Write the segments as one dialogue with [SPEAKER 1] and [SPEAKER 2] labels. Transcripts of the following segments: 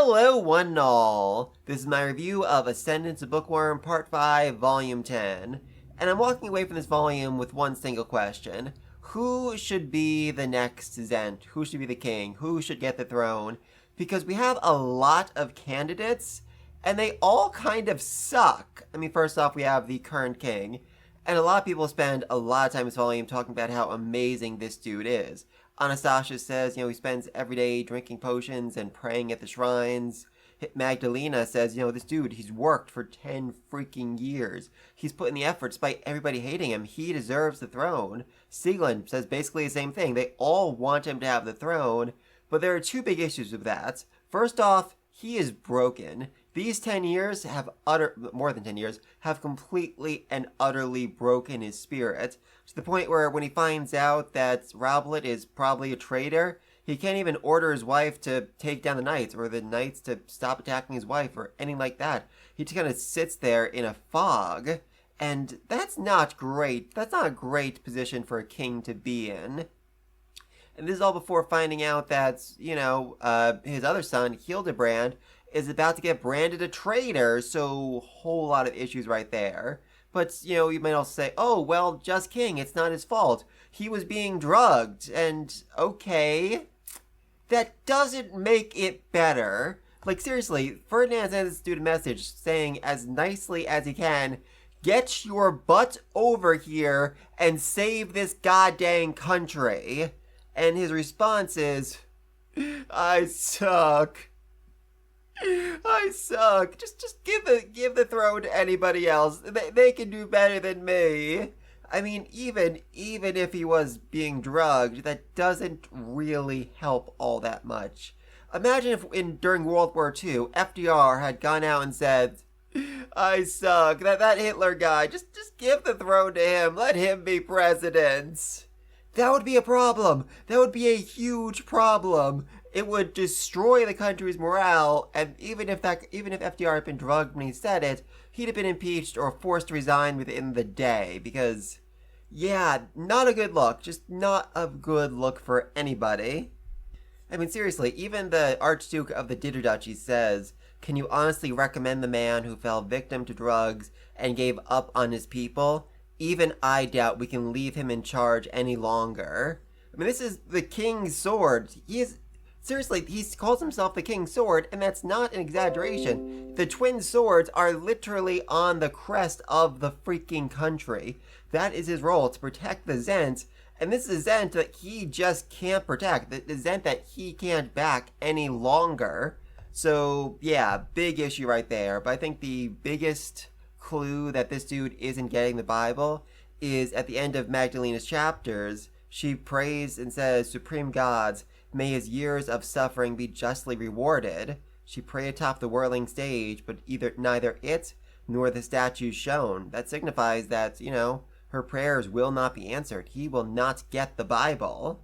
[SPEAKER 1] Hello, one and all. This is my review of Ascendance of Bookworm, Part 5, Volume 10. And I'm walking away from this volume with one single question. Who should be the next Zent? Who should be the king? Who should get the throne? Because we have a lot of candidates, and they all kind of suck. I mean, first off, we have the current king. And a lot of people spend a lot of time in this volume talking about how amazing this dude is. Anastasia says, he spends every day drinking potions and praying at the shrines. Magdalena says, this dude, he's worked for 10 freaking years. He's put in the effort despite everybody hating him. He deserves the throne. Sieglinde says basically the same thing. They all want him to have the throne, but there are two big issues with that. First off, he is broken. These 10 years more than 10 years, have completely and utterly broken his spirit, to the point where when he finds out that Raublet is probably a traitor, he can't even order his wife to take down the knights, or the knights to stop attacking his wife, or anything like that. He just kind of sits there in a fog, and that's not great. That's not a great position for a king to be in. And this is all before finding out that, his other son, Hildebrand, is about to get branded a traitor, so whole lot of issues right there. But, you might also say, oh, well, Justking, it's not his fault. He was being drugged, and okay, that doesn't make it better. Like, seriously, Ferdinand sends this dude a message saying as nicely as he can, get your butt over here and save this goddamn country. And his response is, I suck. I suck. Just give the throne to anybody else. They can do better than me. I mean, even if he was being drugged, that doesn't really help all that much. Imagine if during World War II, FDR had gone out and said, I suck. That Hitler guy, just give the throne to him. Let him be president. That would be a problem. That would be a huge problem. It would destroy the country's morale, and even if FDR had been drugged when he said it, he'd have been impeached or forced to resign within the day, because, yeah, not a good look. Just not a good look for anybody. I mean, seriously, even the Archduke of the Ditterduchy says, can you honestly recommend the man who fell victim to drugs and gave up on his people? Even I doubt we can leave him in charge any longer. I mean, this is the King's sword. Seriously, he calls himself the King's Sword, and that's not an exaggeration. The twin swords are literally on the crest of the freaking country. That is his role, to protect the Zent, and this is a Zent that he just can't protect. The Zent that he can't back any longer. So, yeah, big issue right there. But I think the biggest clue that this dude isn't getting the Bible is at the end of Magdalena's chapters. She prays and says, Supreme Gods, may his years of suffering be justly rewarded. She prayed atop the whirling stage, but neither it nor the statues shown. That signifies that, her prayers will not be answered. He will not get the Bible.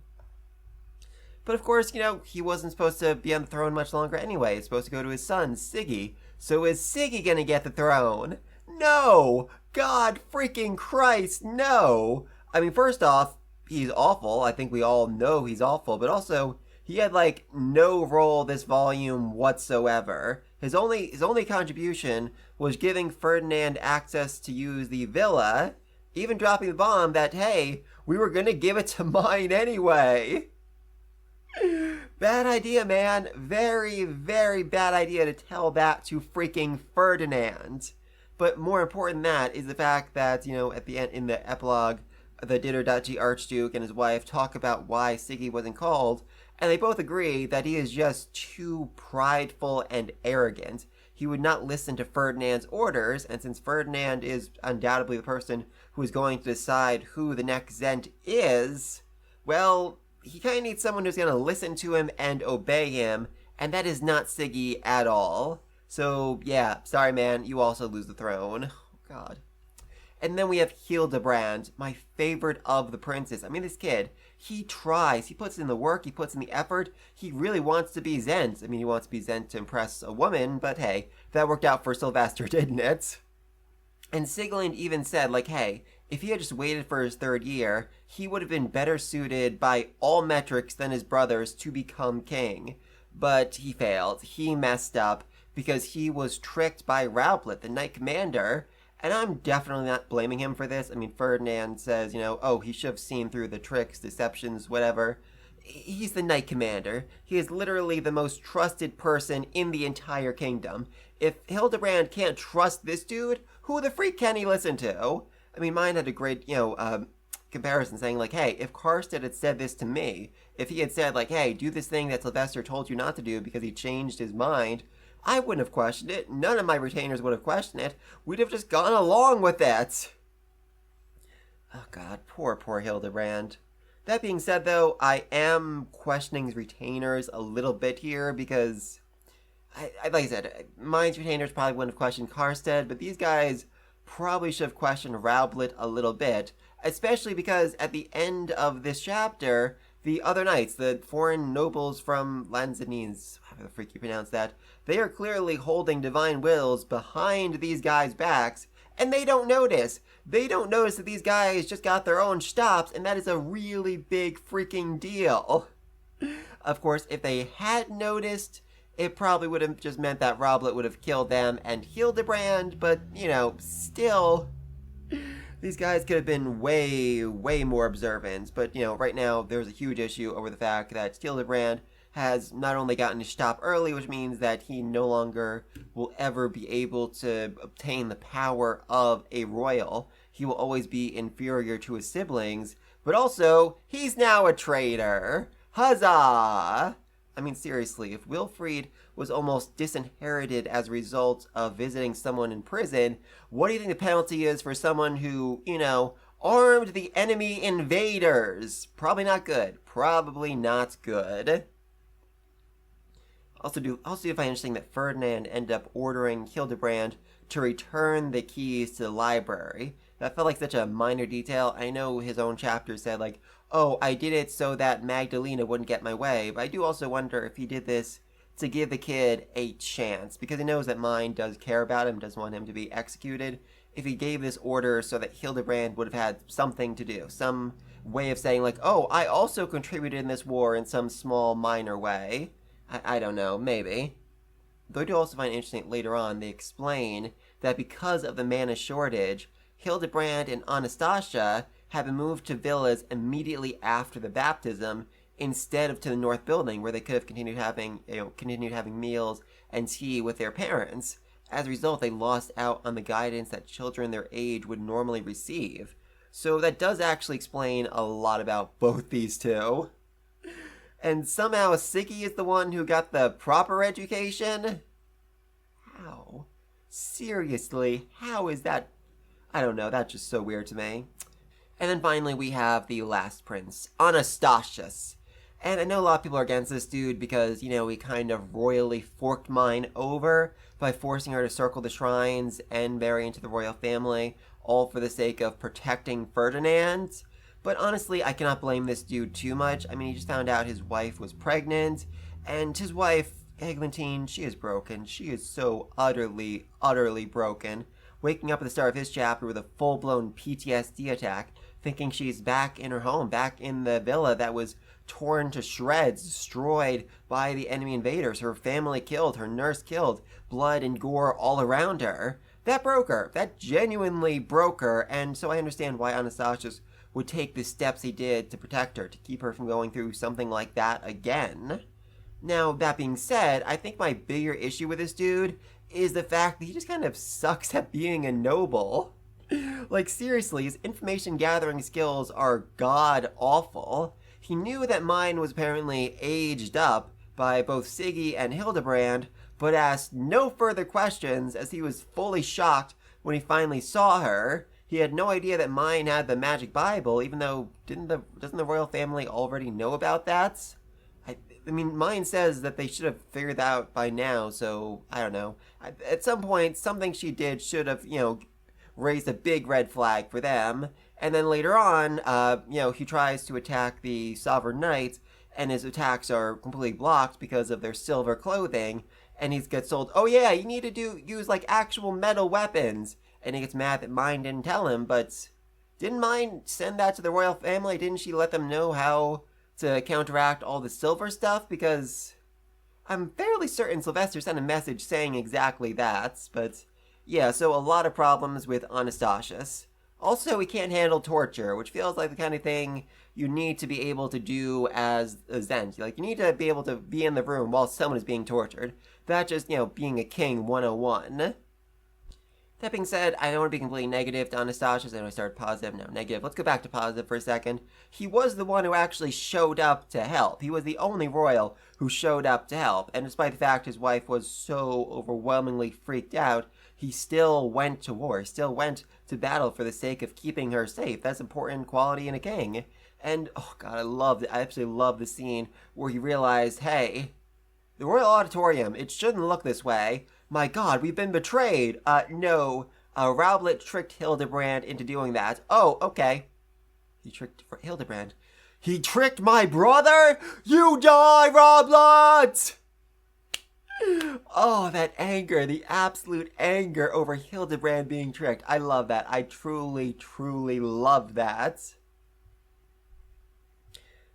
[SPEAKER 1] But of course, he wasn't supposed to be on the throne much longer anyway. It's supposed to go to his son, Siggy. So is Siggy gonna get the throne? No! God freaking Christ, no! I mean, first off, he's awful. I think we all know he's awful, but also he had no role this volume whatsoever. His only contribution was giving Ferdinand access to use the villa, even dropping the bomb that, hey, we were gonna give it to Myne anyway. Bad idea, man. Very, very bad idea to tell that to freaking Ferdinand. But more important than that is the fact that, at the end, in the epilogue, the Ditterduchy Archduke and his wife talk about why Siggy wasn't called, and they both agree that he is just too prideful and arrogant. He would not listen to Ferdinand's orders, and since Ferdinand is undoubtedly the person who is going to decide who the next Zent is, well, he kind of needs someone who's going to listen to him and obey him, and that is not Siggy at all. So, yeah, sorry man, you also lose the throne. Oh, God. And then we have Hildebrand, my favorite of the princes. I mean, this kid, he tries. He puts in the work. He puts in the effort. He really wants to be Zent. I mean, he wants to be Zent to impress a woman, but hey, that worked out for Sylvester, didn't it? And Sieglinde even said, hey, if he had just waited for his third year, he would have been better suited by all metrics than his brothers to become king. but he failed. He messed up because he was tricked by Raublet, the Knight Commander, and I'm definitely not blaming him for this. I mean, Ferdinand says, oh, he should have seen through the tricks, deceptions, whatever. He's the Knight Commander. He is literally the most trusted person in the entire kingdom. If Hildebrand can't trust this dude, who the freak can he listen to? I mean, Myne had a great, comparison saying, like, hey, if Karstead had said this to me, if he had said, like, hey, do this thing that Sylvester told you not to do because he changed his mind, I wouldn't have questioned it. None of my retainers would have questioned it. We'd have just gone along with that. Oh, God, poor Hildebrand. That being said, though, I am questioning his retainers a little bit here because, like I said, Myne's retainers probably wouldn't have questioned Karstead, but these guys probably should have questioned Raublet a little bit, especially because at the end of this chapter, the other knights, the foreign nobles from Lanzanines, however the freak you pronounce that, they are clearly holding divine wills behind these guys' backs, and they don't notice. They don't notice that these guys just got their own stops, and that is a really big freaking deal. Of course, if they had noticed, it probably would have just meant that Raublet would have killed them and Hildebrand, but, still, these guys could have been way, way more observant. But, right now, there's a huge issue over the fact that Hildebrand has not only gotten to stop early, which means that he no longer will ever be able to obtain the power of a royal. He will always be inferior to his siblings, but also, he's now a traitor. Huzzah! I mean, seriously, if Wilfrid was almost disinherited as a result of visiting someone in prison, what do you think the penalty is for someone who, armed the enemy invaders? Probably not good. Probably not good. Also do you find interesting that Ferdinand ended up ordering Hildebrand to return the keys to the library. That felt like such a minor detail. I know his own chapter said, like, oh, I did it so that Magdalena wouldn't get my way, but I do also wonder if he did this to give the kid a chance, because he knows that Myne does care about him, doesn't want him to be executed. If he gave this order so that Hildebrand would have had something to do, some way of saying, like, oh, I also contributed in this war in some small, minor way. I don't know, maybe. Though I do also find it interesting that later on they explain that because of the mana shortage, Hildebrand and Anastasia had been moved to villas immediately after the baptism instead of to the North Building, where they could have continued having meals and tea with their parents. As a result, they lost out on the guidance that children their age would normally receive. So that does actually explain a lot about both these two. And somehow Siggy is the one who got the proper education? How? Seriously, how is that? I don't know, that's just so weird to me. And then finally we have the last prince, Anastasius. And I know a lot of people are against this dude because, he kind of royally forked Myne over by forcing her to circle the shrines and marry into the royal family, all for the sake of protecting Ferdinand. But honestly, I cannot blame this dude too much. I mean, he just found out his wife was pregnant, and his wife, Eglantine, she is broken. She is so utterly, utterly broken. Waking up at the start of his chapter with a full-blown PTSD attack, thinking she's back in her home, back in the villa that was torn to shreds, destroyed by the enemy invaders, her family killed, her nurse killed, blood and gore all around her. That broke her. That genuinely broke her, and so I understand why Anastasius would take the steps he did to protect her, to keep her from going through something like that again. Now, that being said, I think my bigger issue with this dude is the fact that he just kind of sucks at being a noble. Like, seriously, his information gathering skills are god-awful. He knew that Myne was apparently aged up by both Siggy and Hildebrand, but asked no further questions as he was fully shocked when he finally saw her. He had no idea that Myne had the magic Bible, even though doesn't the royal family already know about that? I mean, Myne says that they should have figured that out by now, so I don't know. At some point, something she did should have, raised a big red flag for them. And then later on, he tries to attack the Sovereign Knights, and his attacks are completely blocked because of their silver clothing. And he gets told, oh yeah, you need to use like actual metal weapons. And he gets mad that Myne didn't tell him, but didn't Myne send that to the royal family? Didn't she let them know how to counteract all the silver stuff? Because I'm fairly certain Sylvester sent a message saying exactly that, but yeah, so a lot of problems with Anastasius. Also, he can't handle torture, which feels like the kind of thing you need to be able to do as a Zend. Like, you need to be able to be in the room while someone is being tortured. That's just, being a king 101. That being said, I don't want to be completely negative to Anastasius. I know I started positive, now negative. Let's go back to positive for a second. He was the one who actually showed up to help. He was the only royal who showed up to help. And despite the fact his wife was so overwhelmingly freaked out, he still went to war, still went to battle for the sake of keeping her safe. That's important quality in a king. And, oh god, I absolutely love the scene where he realized, hey, the Royal Auditorium, it shouldn't look this way. My god, we've been betrayed. No. Raublet tricked Hildebrand into doing that. Oh, okay. He tricked Hildebrand. He tricked my brother? You die, Raublet! Oh, that anger, the absolute anger over Hildebrand being tricked. I love that. I truly, truly love that.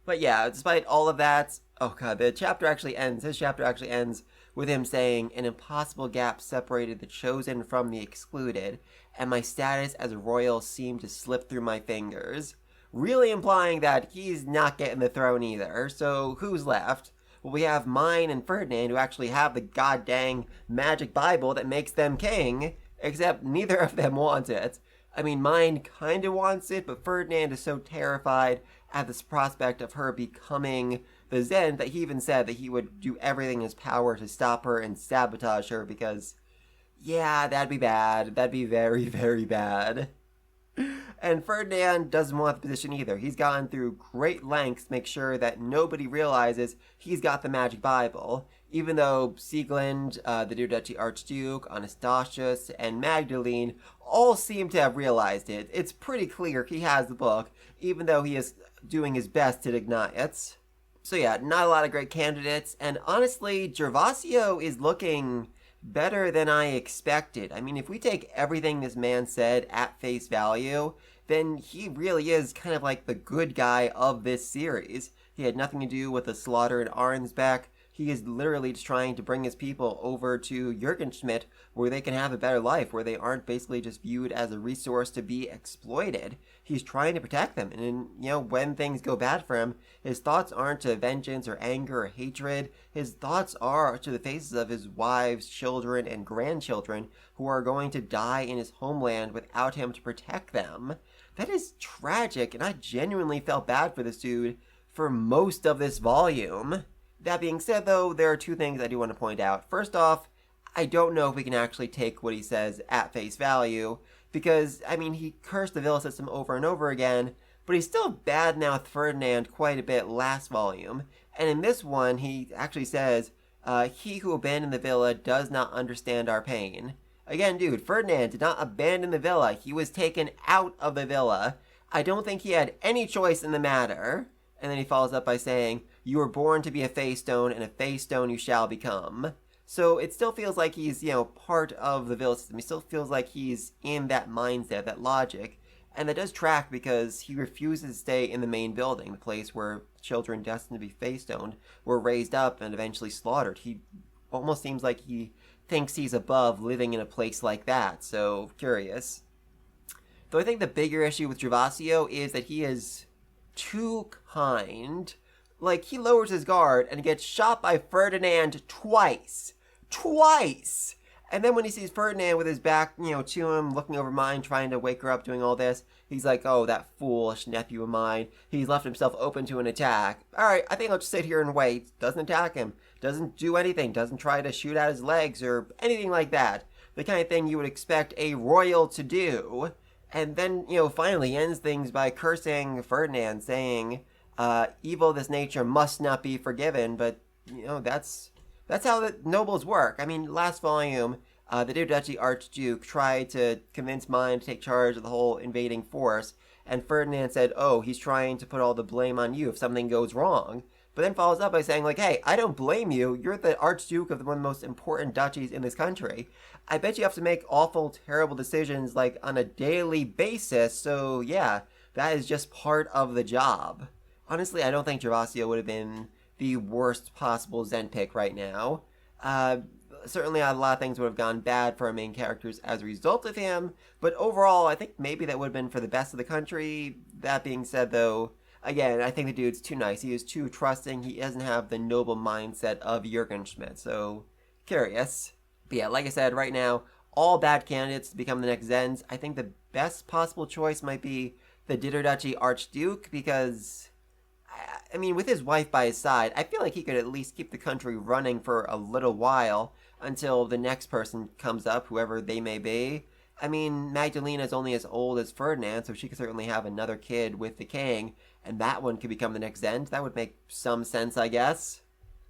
[SPEAKER 1] But yeah, despite all of that, oh god, his chapter actually ends with him saying, an impossible gap separated the chosen from the excluded, and my status as a royal seemed to slip through my fingers. Really implying that he's not getting the throne either, so who's left? Well, we have Myne and Ferdinand, who actually have the goddamn magic Bible that makes them king, except neither of them want it. I mean, Myne kinda wants it, but Ferdinand is so terrified at this prospect of her becoming the Zend that he even said that he would do everything in his power to stop her and sabotage her because, yeah, that'd be bad. That'd be very, very bad. And Ferdinand doesn't want the position either. He's gone through great lengths to make sure that nobody realizes he's got the magic Bible, even though Sieglind, the Duchy Archduke, Anastasius, and Magdalene all seem to have realized it. It's pretty clear he has the book, even though he is doing his best to deny it. So yeah, not a lot of great candidates, and honestly, Gervasio is looking better than I expected. I mean, if we take everything this man said at face value, then he really is kind of like the good guy of this series. He had nothing to do with the slaughter at Arnsbeck. He is literally just trying to bring his people over to Jürgenschmidt where they can have a better life, where they aren't basically just viewed as a resource to be exploited. He's trying to protect them, and when things go bad for him, his thoughts aren't to vengeance or anger or hatred. His thoughts are to the faces of his wives, children, and grandchildren who are going to die in his homeland without him to protect them. That is tragic, and I genuinely felt bad for this dude for most of this volume. That being said, though, there are two things I do want to point out. First off, I don't know if we can actually take what he says at face value, because, I mean, he cursed the villa system over and over again, but he still badmouthed Ferdinand quite a bit last volume, and in this one, he actually says, he who abandoned the villa does not understand our pain. Again, dude, Ferdinand did not abandon the villa. He was taken out of the villa. I don't think he had any choice in the matter. And then he follows up by saying, you were born to be a Fey Stone, and a Fey Stone you shall become. So it still feels like he's, part of the villa system. He still feels like he's in that mindset, that logic. And that does track because he refuses to stay in the main building, the place where children destined to be Fey Stoned were raised up and eventually slaughtered. He almost seems like he thinks he's above living in a place like that. So, curious. Though I think the bigger issue with Gervasio is that he is too kind. Like, he lowers his guard and gets shot by Ferdinand twice. Twice! And then when he sees Ferdinand with his back, to him, looking over Myne, trying to wake her up, doing all this, he's like, oh, that foolish nephew of mine. He's left himself open to an attack. Alright, I think I'll just sit here and wait. Doesn't attack him. Doesn't do anything. Doesn't try to shoot out his legs or anything like that. The kind of thing you would expect a royal to do. And then, finally ends things by cursing Ferdinand, saying, evil of this nature must not be forgiven, but, that's how the nobles work. I mean, last volume, the Duchy Archduke tried to convince Myne to take charge of the whole invading force, and Ferdinand said, oh, he's trying to put all the blame on you if something goes wrong. But then follows up by saying, like, hey, I don't blame you. You're the Archduke of one of the most important duchies in this country. I bet you have to make awful, terrible decisions, like, on a daily basis. So, yeah, that is just part of the job. Honestly, I don't think Gervasio would have been the worst possible Zen pick right now. Uh, Certainly a lot of things would have gone bad for our main characters as a result of him, but overall, I think maybe that would have been for the best of the country. That being said, though, again, I think the dude's too nice. He is too trusting. He doesn't have the noble mindset of Jürgen Schmidt, so curious. But yeah, like I said, right now, all bad candidates to become the next Zens. I think the best possible choice might be the Ditterduchy Archduke, because I mean, with his wife by his side, I feel like he could at least keep the country running for a little while until the next person comes up, whoever they may be. I mean, Magdalena is only as old as Ferdinand, so she could certainly have another kid with the king, and that one could become the next Zend. That would make some sense, I guess.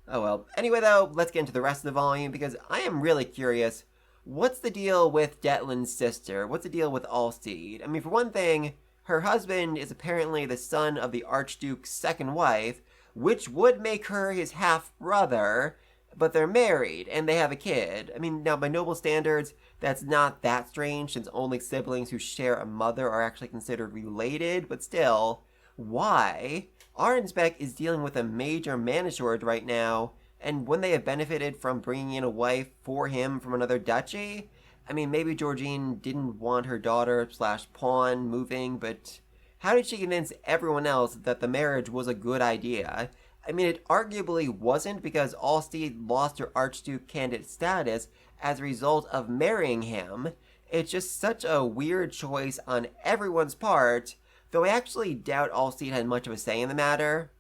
[SPEAKER 1] Oh well. Anyway, though, let's get into the rest of the volume, because I am really curious. What's the deal with Detlin's sister? What's the deal with Alsteed? I mean, for one thing, her husband is apparently the son of the Archduke's second wife, which would make her his half-brother, but they're married, and they have a kid. I mean, now, by noble standards, that's not that strange, since only siblings who share a mother are actually considered related, but still, why? Arnsbeck is dealing with a major mana shortage right now, and wouldn't they have benefited from bringing in a wife for him from another duchy? I mean, maybe Georgine didn't want her daughter/pawn moving, but how did she convince everyone else that the marriage was a good idea? I mean, it arguably wasn't, because Alsteed lost her Archduke candidate status as a result of marrying him. It's just such a weird choice on everyone's part, though I actually doubt Alsteed had much of a say in the matter.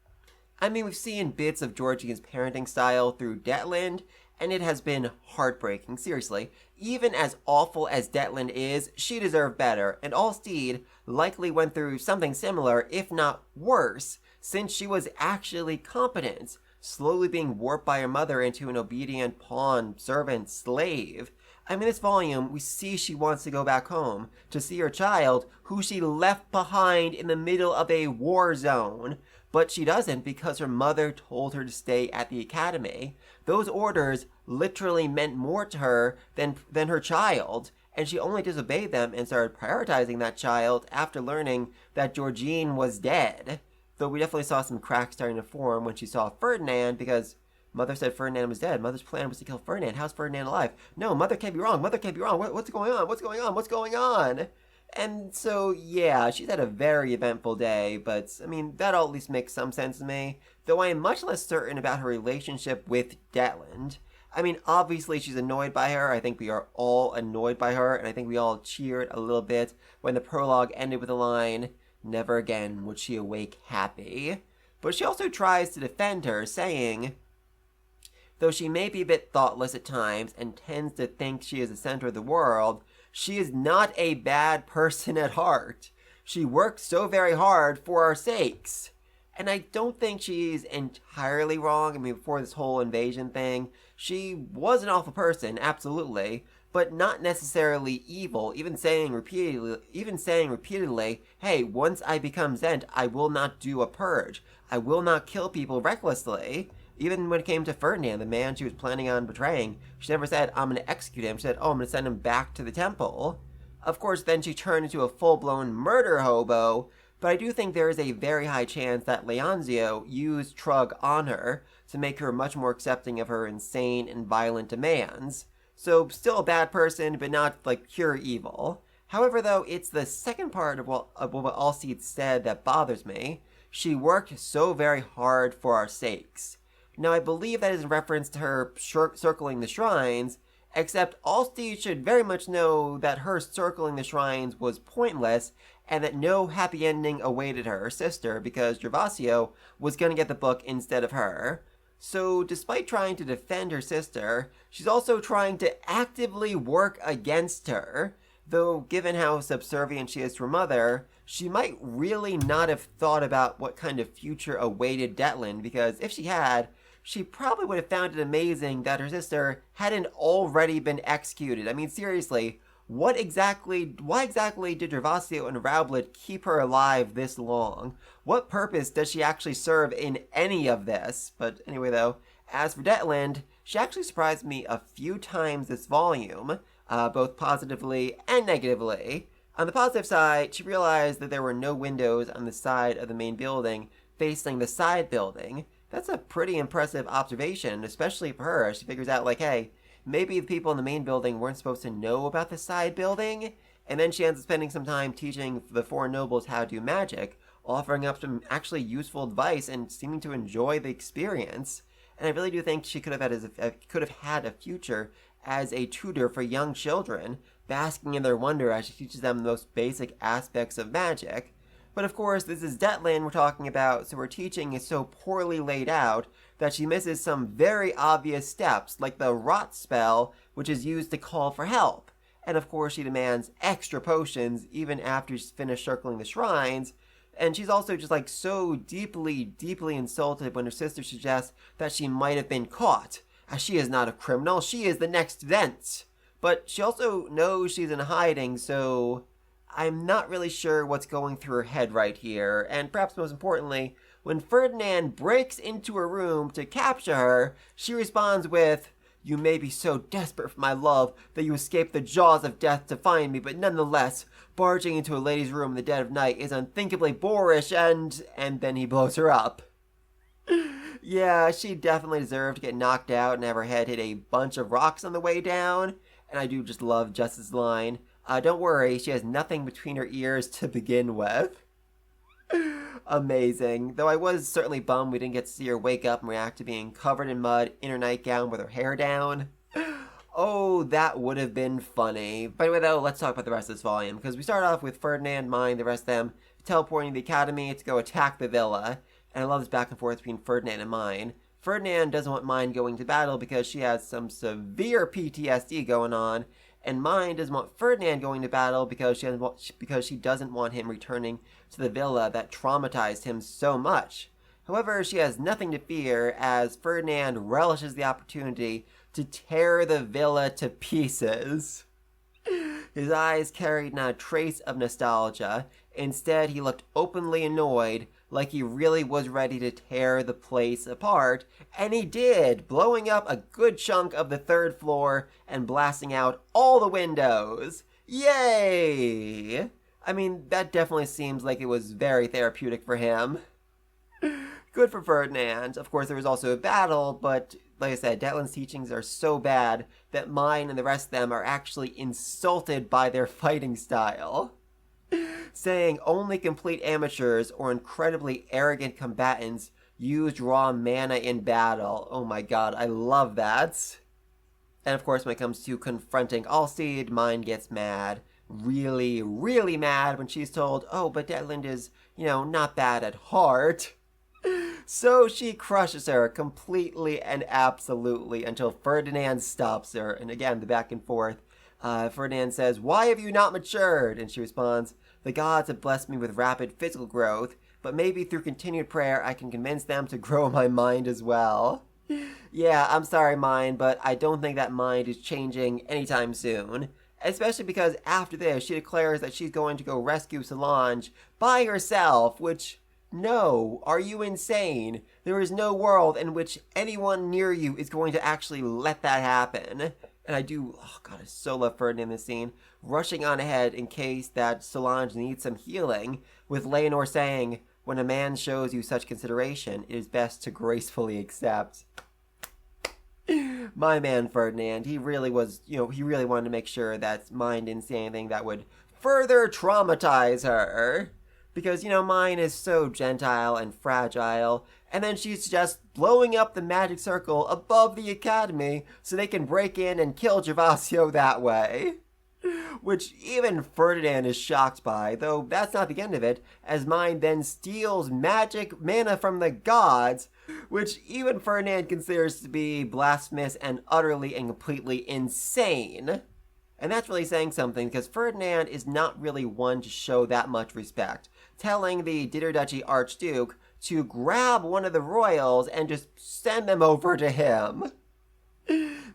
[SPEAKER 1] I mean, we've seen bits of Georgine's parenting style through Detland, and it has been heartbreaking, seriously. Even as awful as Detland is, she deserved better, and Alsteed likely went through something similar, if not worse, since she was actually competent, slowly being warped by her mother into an obedient pawn, servant, slave. I mean, this volume, we see she wants to go back home, to see her child, who she left behind in the middle of a war zone. But she doesn't, because her mother told her to stay at the academy. Those orders literally meant more to her than her child, and she only disobeyed them and started prioritizing that child after learning that Georgine was dead. Though we definitely saw some cracks starting to form when she saw Ferdinand, because Mother said Ferdinand was dead. Mother's plan was to kill Ferdinand. How's Ferdinand alive? No, Mother can't be wrong. Mother can't be wrong. What's going on? What's going on? What's going on? And so, yeah, she's had a very eventful day, but, I mean, that all at least makes some sense to me, though I am much less certain about her relationship with Detland. I mean, obviously she's annoyed by her. I think we are all annoyed by her, and I think we all cheered a little bit when the prologue ended with the line, "Never again would she awake happy." But she also tries to defend her, saying, though she may be a bit thoughtless at times and tends to think she is the center of the world, she is not a bad person at heart. She works so very hard for our sakes. And I don't think she's entirely wrong. I mean, before this whole invasion thing, she was an awful person, absolutely, but not necessarily evil, even saying repeatedly, hey, once I become Zent, I will not do a purge. I will not kill people recklessly. Even when it came to Ferdinand, the man she was planning on betraying, she never said, I'm going to execute him. She said, oh, I'm going to send him back to the temple. Of course, then she turned into a full-blown murder hobo, but I do think there is a very high chance that Leonzio used Trug on her to make her much more accepting of her insane and violent demands. So, still a bad person, but not, like, pure evil. However, though, it's the second part of what Alsteed said that bothers me. She worked so very hard for our sakes. Now, I believe that is in reference to her circling the shrines, except Alsteed should very much know that her circling the shrines was pointless, and that no happy ending awaited her sister, because Gervasio was going to get the book instead of her. So, despite trying to defend her sister, she's also trying to actively work against her, though given how subservient she is to her mother, she might really not have thought about what kind of future awaited Detland, because if she had, she probably would have found it amazing that her sister hadn't already been executed. I mean, seriously, why exactly did Gervasio and Raublet keep her alive this long? What purpose does she actually serve in any of this? But anyway, though, as for Detland, she actually surprised me a few times this volume, both positively and negatively. On the positive side, she realized that there were no windows on the side of the main building facing the side building. That's a pretty impressive observation, especially for her. She figures out, like, hey, maybe the people in the main building weren't supposed to know about the side building, and then she ends up spending some time teaching the foreign nobles how to do magic, offering up some actually useful advice and seeming to enjoy the experience. And I really do think she could have had a future as a tutor for young children, basking in their wonder as she teaches them the most basic aspects of magic. But of course, this is Detland we're talking about, so her teaching is so poorly laid out that she misses some very obvious steps, like the rot spell, which is used to call for help. And of course, she demands extra potions even after she's finished circling the shrines. And she's also just like so deeply, deeply insulted when her sister suggests that she might have been caught, as she is not a criminal, she is the next event. But she also knows she's in hiding, so I'm not really sure what's going through her head right here. And perhaps most importantly, when Ferdinand breaks into her room to capture her, she responds with, "You may be so desperate for my love that you escape the jaws of death to find me, but nonetheless, barging into a lady's room in the dead of night is unthinkably boorish and then he blows her up." Yeah, she definitely deserved to get knocked out and have her head hit a bunch of rocks on the way down. And I do just love Justice's line, "Don't worry, she has nothing between her ears to begin with." Amazing. Though I was certainly bummed we didn't get to see her wake up and react to being covered in mud in her nightgown with her hair down. Oh, that would have been funny. By the way, though, let's talk about the rest of this volume, because we start off with Ferdinand, Myne, the rest of them teleporting to the academy to go attack the villa. And I love this back and forth between Ferdinand and Myne. Ferdinand doesn't want Myne going to battle because she has some severe PTSD going on, and Myne doesn't want Ferdinand going to battle because she doesn't want him returning to the villa that traumatized him so much. However, she has nothing to fear as Ferdinand relishes the opportunity to tear the villa to pieces. His eyes carried not a trace of nostalgia. Instead, he looked openly annoyed, like he really was ready to tear the place apart, and he did, blowing up a good chunk of the third floor and blasting out all the windows. Yay! I mean, that definitely seems like it was very therapeutic for him. Good for Ferdinand. Of course, there was also a battle, but like I said, Detland's teachings are so bad that Myne and the rest of them are actually insulted by their fighting style, saying only complete amateurs or incredibly arrogant combatants used raw mana in battle. Oh my god, I love that. And of course, when it comes to confronting Allseed, Myne gets mad. Really, really mad when she's told, oh, but Detland is, not bad at heart. So she crushes her completely and absolutely until Ferdinand stops her. And again, the back and forth. Ferdinand says, "Why have you not matured?" And she responds, "The gods have blessed me with rapid physical growth, but maybe through continued prayer I can convince them to grow my mind as well." Yeah, I'm sorry, Myne, but I don't think that mind is changing anytime soon. Especially because after this, she declares that she's going to go rescue Solange by herself, which, no, are you insane? There is no world in which anyone near you is going to actually let that happen. And I do, oh god, I so love Ferdinand in this scene, rushing on ahead in case that Solange needs some healing, with Leonor saying, "When a man shows you such consideration, it is best to gracefully accept." My man Ferdinand, he really was, he really wanted to make sure that Myne didn't say anything that would further traumatize her. Because, Myne is so gentile and fragile, and then she's just blowing up the magic circle above the academy so they can break in and kill Gervasio that way. Which even Ferdinand is shocked by, though that's not the end of it, as Myne then steals magic mana from the gods, which even Ferdinand considers to be blasphemous and utterly and completely insane. And that's really saying something, because Ferdinand is not really one to show that much respect, telling the Ditterduchy Archduke to grab one of the royals and just send them over to him.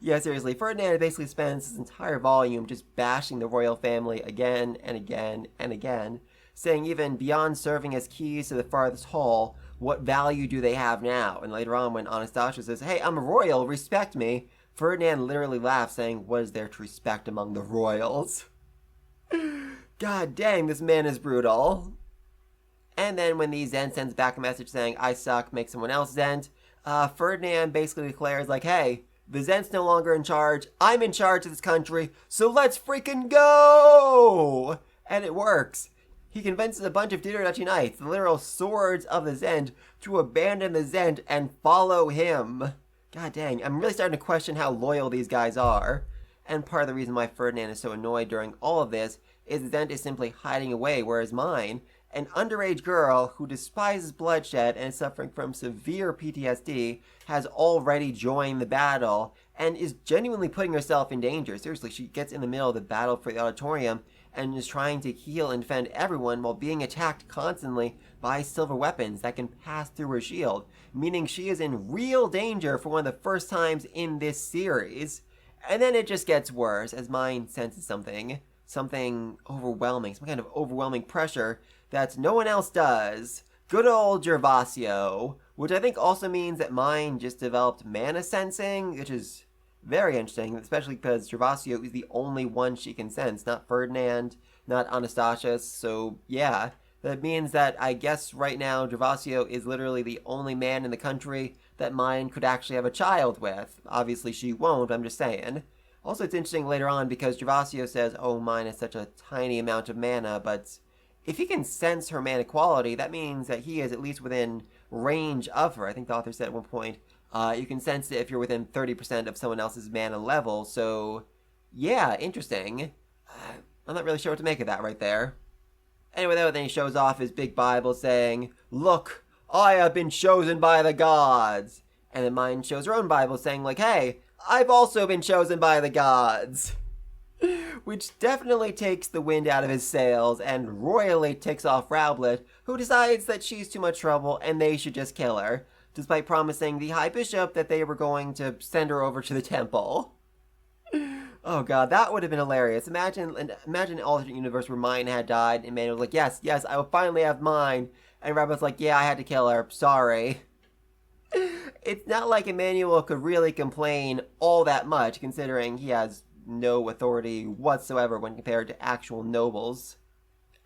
[SPEAKER 1] Yeah, seriously, Ferdinand basically spends his entire volume just bashing the royal family again and again and again, saying even beyond serving as keys to the farthest hall, what value do they have now? And later on, when Anastasia says, "Hey, I'm a royal, respect me," Ferdinand literally laughs, saying, "What is there to respect among the royals?" God dang, this man is brutal. And then when the Zen sends back a message saying, "I suck, make someone else Zen," Ferdinand basically declares, like, hey, the Zent's no longer in charge. I'm in charge of this country, so let's freaking go! And it works. He convinces a bunch of Ditterduchy knights, the literal swords of the Zend, to abandon the Zend and follow him. God dang, I'm really starting to question how loyal these guys are. And part of the reason why Ferdinand is so annoyed during all of this is the Zend is simply hiding away, whereas Myne, an underage girl who despises bloodshed and is suffering from severe PTSD, has already joined the battle and is genuinely putting herself in danger. Seriously, she gets in the middle of the battle for the auditorium and is trying to heal and defend everyone while being attacked constantly by silver weapons that can pass through her shield, meaning she is in real danger for one of the first times in this series. And then it just gets worse as Myne senses something overwhelming, some kind of overwhelming pressure that no one else does. Good old Gervasio, which I think also means that Myne just developed mana sensing, which is very interesting, especially because Gervasio is the only one she can sense, not Ferdinand, not Anastasius, so yeah. That means that I guess right now Gervasio is literally the only man in the country that Myne could actually have a child with. Obviously she won't, I'm just saying. Also, it's interesting later on because Gervasio says, oh, Myne has such a tiny amount of mana, but if he can sense her mana quality, that means that he is at least within range of her. I think the author said at one point, you can sense it if you're within 30% of someone else's mana level, so yeah, interesting. I'm not really sure what to make of that right there. Anyway, though, then he shows off his big Bible saying, look, I have been chosen by the gods. And then Myne shows her own Bible saying, like, hey, I've also been chosen by the gods. Which definitely takes the wind out of his sails and royally ticks off Rowblet, who decides that she's too much trouble and they should just kill her, despite promising the High Bishop that they were going to send her over to the temple. Oh god, that would have been hilarious. Imagine an alternate universe where Myne had died and Myne was like, yes, I will finally have Myne. And Rowblet's like, yeah, I had to kill her, sorry. It's not like Emmanuel could really complain all that much, considering he has no authority whatsoever when compared to actual nobles.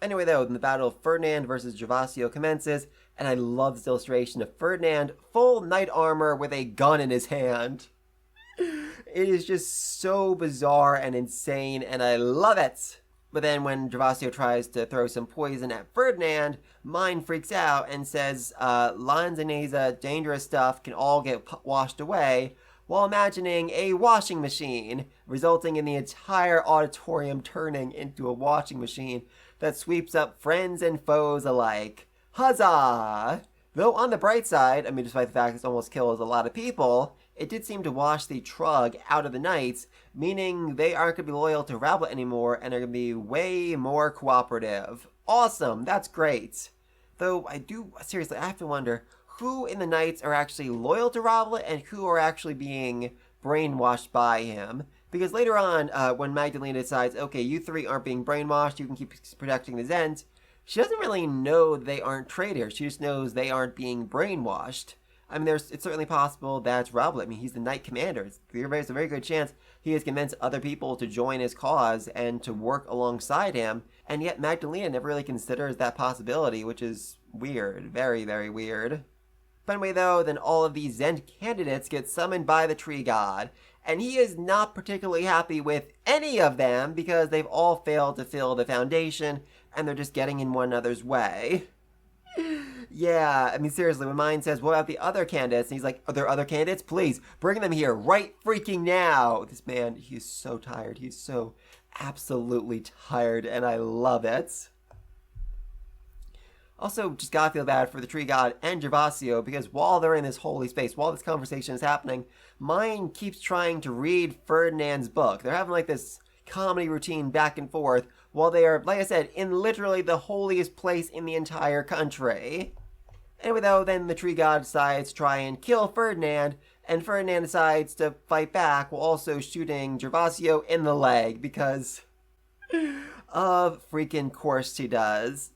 [SPEAKER 1] Anyway, though, the battle of Ferdinand versus Gervasio commences, and I love this illustration of Ferdinand, full knight armor with a gun in his hand. It is just so bizarre and insane, and I love it! But then when Gervasio tries to throw some poison at Ferdinand, Myne freaks out and says Lanzanesa, dangerous stuff, can all get washed away, while imagining a washing machine, resulting in the entire auditorium turning into a washing machine that sweeps up friends and foes alike. Huzzah! Though on the bright side, I mean, despite the fact this almost kills a lot of people, it did seem to wash the Trug out of the Knights, meaning they aren't going to be loyal to Rowblet anymore and are going to be way more cooperative. Awesome, that's great. Though I have to wonder, who in the Knights are actually loyal to Rowblet and who are actually being brainwashed by him? Because later on, when Magdalena decides, okay, you three aren't being brainwashed, you can keep protecting the Zend, she doesn't really know they aren't traitors, she just knows they aren't being brainwashed. I mean, it's certainly possible that's Rowblet. I mean, he's the Knight Commander. There's a very good chance he has convinced other people to join his cause and to work alongside him, and yet Magdalena never really considers that possibility, which is weird. Very, very weird. But anyway, though, then all of these Zend candidates get summoned by the Tree God, and he is not particularly happy with any of them because they've all failed to fill the foundation, and they're just getting in one another's way. Yeah, I mean, seriously, when Myne says, what about the other candidates? And he's like, are there other candidates? Please, bring them here right freaking now. This man, he's so tired. He's so absolutely tired, and I love it. Also, just gotta feel bad for the Tree God and Gervasio, because while they're in this holy space, while this conversation is happening, Myne keeps trying to read Ferdinand's book. They're having like this comedy routine back and forth, while they are, like I said, in literally the holiest place in the entire country. Anyway, though, then the Tree God decides to try and kill Ferdinand, and Ferdinand decides to fight back while also shooting Gervasio in the leg, because of freaking course she does.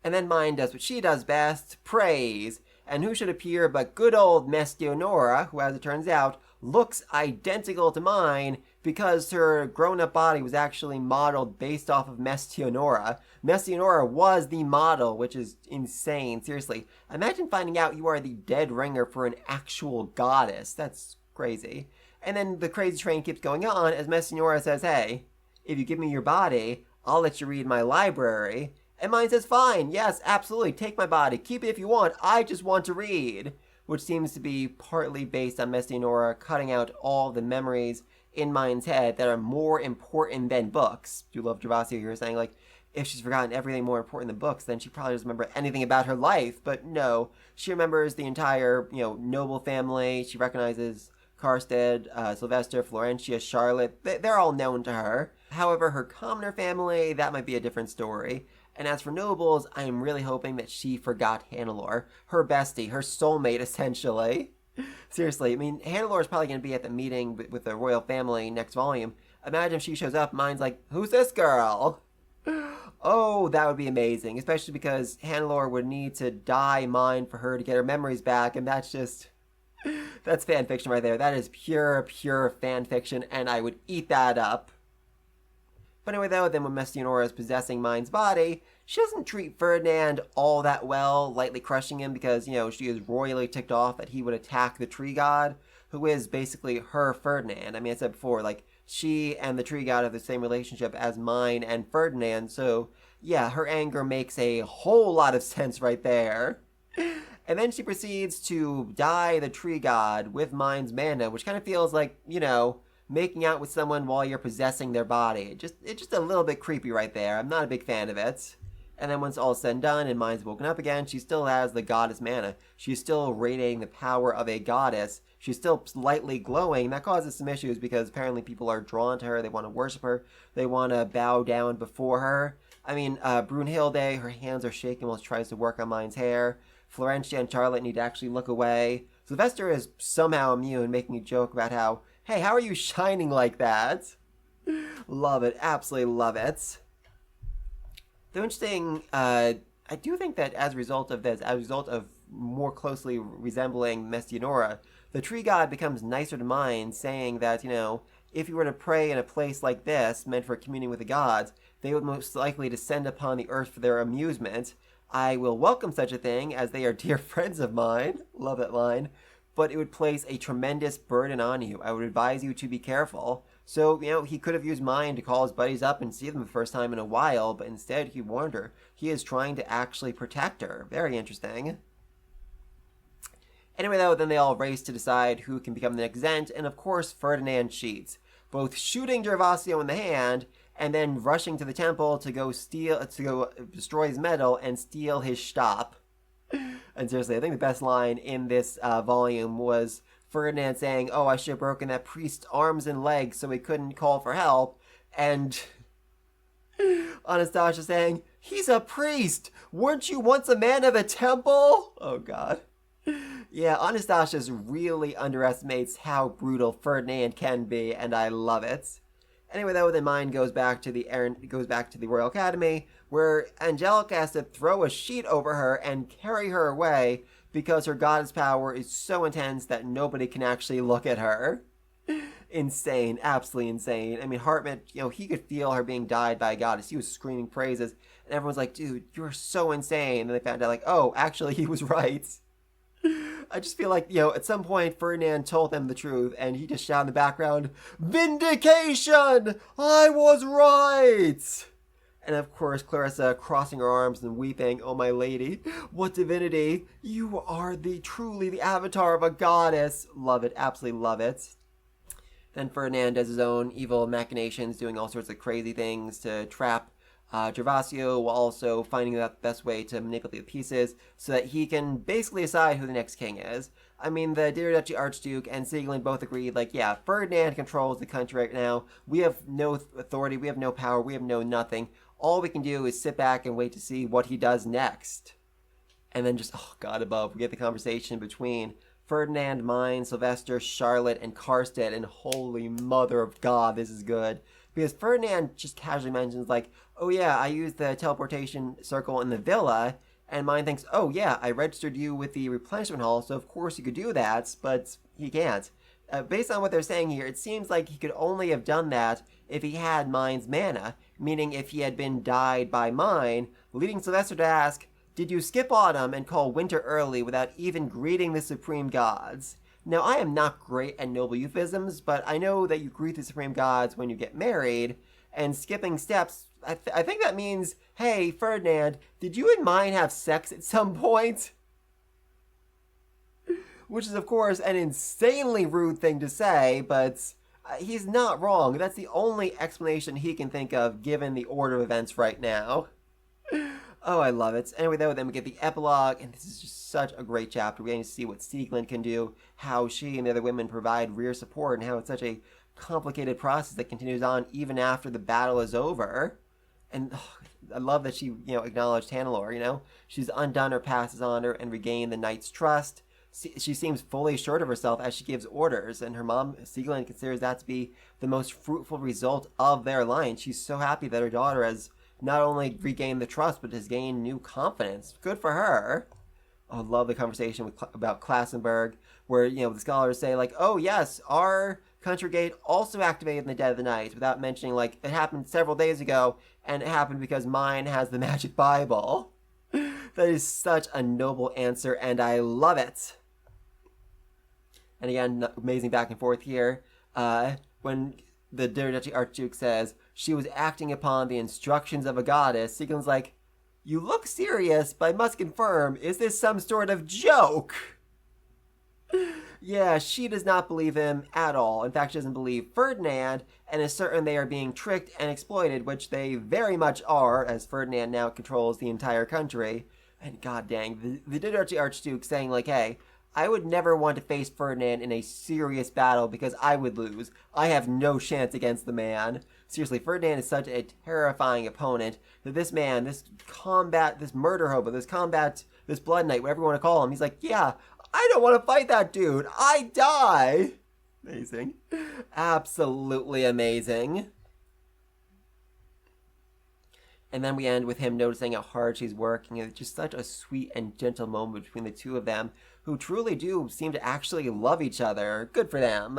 [SPEAKER 1] And then Myne does what she does best, praise. And who should appear but good old Mestionora, who, as it turns out, looks identical to Myne, because her grown-up body was actually modeled based off of Mestionora. Mestionora was the model, which is insane. Seriously, imagine finding out you are the dead ringer for an actual goddess. That's crazy. And then the crazy train keeps going on as Mestionora says, hey, if you give me your body, I'll let you read my library. And Myne says, fine, yes, absolutely, take my body, keep it if you want, I just want to read. Which seems to be partly based on Mestionora cutting out all the memories in Myne's head that are more important than books. Do you love Gervasio here saying, like, if she's forgotten everything more important than books, then she probably doesn't remember anything about her life. But no, she remembers the entire, noble family. She recognizes Karstead, Sylvester, Florentia, Charlotte. They're all known to her. However, her commoner family, that might be a different story. And as for nobles, I am really hoping that she forgot Hannelore, her bestie, her soulmate, essentially. Seriously, I mean, Hannelore is probably going to be at the meeting with the royal family next volume. Imagine if she shows up, Myne's like, who's this girl? Oh, that would be amazing, especially because Hannelore would need to die Myne for her to get her memories back, and that's fan fiction right there. That is pure fan fiction, and I would eat that up. But anyway, though, then when Mestionora is possessing Myne's body, she doesn't treat Ferdinand all that well, lightly crushing him because, she is royally ticked off that he would attack the tree god, who is basically her Ferdinand. I mean, I said before, like, she and the tree god have the same relationship as Myne and Ferdinand, so, yeah, her anger makes a whole lot of sense right there. And then she proceeds to dye the tree god with Myne's mana, which kind of feels like, making out with someone while you're possessing their body. It's just a little bit creepy right there. I'm not a big fan of it. And then once all's said and done and Myne's woken up again, she still has the goddess mana. She's still radiating the power of a goddess. She's still slightly glowing. That causes some issues because apparently people are drawn to her. They want to worship her. They want to bow down before her. I mean, Brunhilde, her hands are shaking while she tries to work on Myne's hair. Florentia and Charlotte need to actually look away. Sylvester is somehow immune, making a joke about how, hey, how are you shining like that? Love it. Absolutely love it. Though interesting, I do think that as a result of this, as a result of more closely resembling Mestionora, the tree god becomes nicer to Myne, saying that, if you were to pray in a place like this, meant for communing with the gods, they would most likely descend upon the earth for their amusement. I will welcome such a thing, as they are dear friends of mine. Love that line. But it would place a tremendous burden on you. I would advise you to be careful. So, he could have used Myne to call his buddies up and see them the first time in a while, but instead he warned her. He is trying to actually protect her. Very interesting. Anyway, though, then they all race to decide who can become the next Zent, and of course Ferdinand cheats, both shooting Gervasio in the hand and then rushing to the temple to go destroy his medal and steal his Stab. And seriously, I think the best line in this volume was Ferdinand saying, oh, I should have broken that priest's arms and legs so he couldn't call for help. And Anastasia saying, he's a priest! Weren't you once a man of a temple? Oh, God. Yeah, Anastasia really underestimates how brutal Ferdinand can be, and I love it. Anyway, though, then Myne goes back to the Royal Academy, where Angelica has to throw a sheet over her and carry her away because her goddess power is so intense that nobody can actually look at her. Insane, absolutely insane. I mean, Hartmut, he could feel her being dyed by a goddess. He was screaming praises, and everyone's like, dude, you're so insane. And they found out, like, oh, actually, he was right. I just feel like, at some point Ferdinand told them the truth and he just shouted in the background, vindication! I was right! And of course, Clarissa crossing her arms and weeping, oh my lady, what divinity! You are truly the avatar of a goddess! Love it, absolutely love it. Then Ferdinand does his own evil machinations, doing all sorts of crazy things to trap Gervasio, while also finding the best way to manipulate the pieces so that he can basically decide who the next king is. I mean, the Dear Duchy Archduke and Sieglin both agreed, like, yeah, Ferdinand controls the country right now. We have no authority, we have no power, we have no nothing. All we can do is sit back and wait to see what he does next. And then just, oh, God above, we get the conversation between Ferdinand, Myne, Sylvester, Charlotte, and Karstead, and holy mother of God, this is good. Because Ferdinand just casually mentions, like, oh yeah, I used the teleportation circle in the villa, and Myne thinks, oh yeah, I registered you with the replenishment hall, so of course you could do that, but he can't. based on what they're saying here, it seems like he could only have done that if he had Myne's mana, meaning if he had been dyed by Myne, leading Sylvester to ask, did you skip autumn and call winter early without even greeting the supreme gods? Now, I am not great at noble euphemisms, but I know that you greet the supreme gods when you get married, and skipping steps, I think that means, hey, Ferdinand, did you and Myne have sex at some point? Which is, of course, an insanely rude thing to say, but he's not wrong. That's the only explanation he can think of given the order of events right now. Oh, I love it. Anyway, though, then we get the epilogue, and this is just such a great chapter. We're getting to see what Sieglinde can do, how she and the other women provide rear support, and how it's such a complicated process that continues on even after the battle is over. And I love that she, acknowledged Hannelore, She's undone her past honor and regained the knight's trust. She seems fully assured of herself as she gives orders, and her mom, Sieglinde, considers that to be the most fruitful result of their alliance. She's so happy that her daughter has not only regained the trust, but has gained new confidence. Good for her. Oh, I love the conversation about Klassenberg, where, the scholars say, like, oh, yes, our country gate also activated in the dead of the night, without mentioning, like, it happened several days ago, and it happened because Myne has the magic Bible. That is such a noble answer, and I love it. And again, amazing back and forth here. When the Duchy Archduke says she was acting upon the instructions of a goddess, Sieglinde's like, you look serious, but I must confirm, is this some sort of joke? Yeah, she does not believe him at all. In fact, she doesn't believe Ferdinand, and is certain they are being tricked and exploited, which they very much are, as Ferdinand now controls the entire country. And god dang, the Duchy Archduke saying, like, hey, I would never want to face Ferdinand in a serious battle because I would lose. I have no chance against the man. Seriously, Ferdinand is such a terrifying opponent that this man, this murder hobo, this blood knight, whatever you want to call him, he's like, yeah, I don't want to fight that dude. I die. Amazing. Absolutely amazing. And then we end with him noticing how hard she's working. It's just such a sweet and gentle moment between the two of them, who truly do seem to actually love each other. Good for them.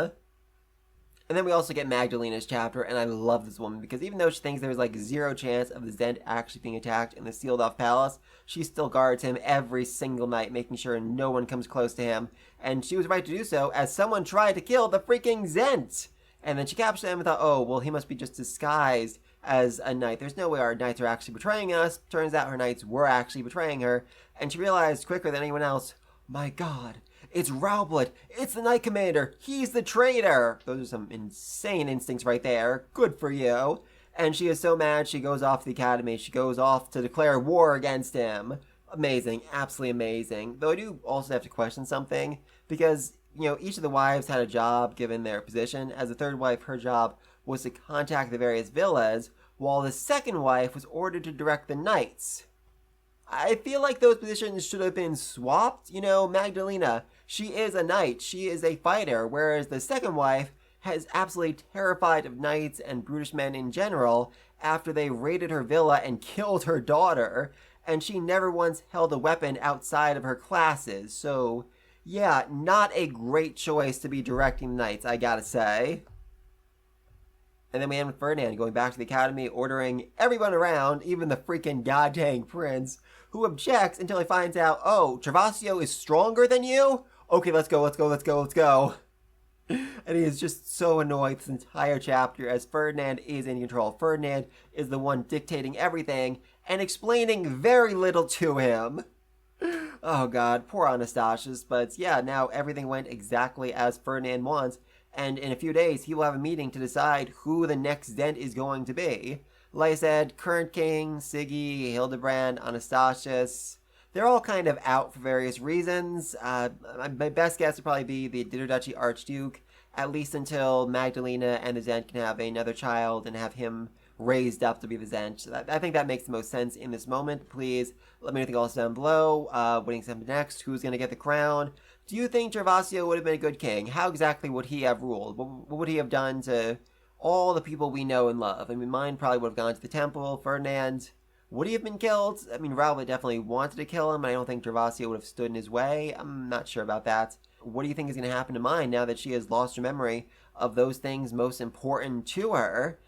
[SPEAKER 1] And then we also get Magdalena's chapter, and I love this woman, because even though she thinks there's like zero chance of the Zend actually being attacked in the sealed-off palace, she still guards him every single night, making sure no one comes close to him. And she was right to do so, as someone tried to kill the freaking Zent! And then she captured him and thought, oh, well, he must be just disguised as a knight. There's no way our knights are actually betraying us. Turns out her knights were actually betraying her, and she realized quicker than anyone else, my god, it's Raublet. It's the Knight Commander. He's the traitor. Those are some insane instincts right there. Good for you. And she is so mad, she goes off to the academy. She goes off to declare war against him. Amazing. Absolutely amazing. Though I do also have to question something, because, each of the wives had a job given their position. As the third wife, her job was to contact the various villas, while the second wife was ordered to direct the knights. I feel like those positions should have been swapped. Magdalena, she is a knight. She is a fighter, whereas the second wife is absolutely terrified of knights and brutish men in general after they raided her villa and killed her daughter, and she never once held a weapon outside of her classes. So, yeah, not a great choice to be directing the knights, I gotta say. And then we end with Ferdinand going back to the academy, ordering everyone around, even the freaking goddamn prince, who objects until he finds out, oh, Travasio is stronger than you? Okay, let's go. And he is just so annoyed this entire chapter, as Ferdinand is in control. Ferdinand is the one dictating everything and explaining very little to him. Oh god, poor Anastasius. But yeah, now everything went exactly as Ferdinand wants, and in a few days he will have a meeting to decide who the next Zend is going to be. Like I said, current king, Siggy, Hildebrand, Anastasius, they're all kind of out for various reasons. My best guess would probably be the Duchy Archduke, at least until Magdalena and the Zend can have another child and have him raised up to be the Zend. So I think that makes the most sense in this moment. Please let me know anything else down below. What do you think next? Who's going to get the crown? Do you think Gervasio would have been a good king? How exactly would he have ruled? What would he have done to all the people we know and love? I mean, mine probably would have gone to the temple. Ferdinand, would he have been killed? I mean, Raoul definitely wanted to kill him, but I don't think Gervasio would have stood in his way. I'm not sure about that. what do you think is going to happen to Myne now that she has lost her memory of those things most important to her?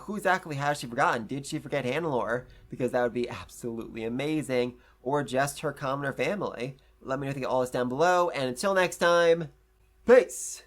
[SPEAKER 1] Who exactly has she forgotten? Did she forget Hannelore? Because that would be absolutely amazing. Or just her commoner family? Let me know if you think all this down below. And until next time, peace!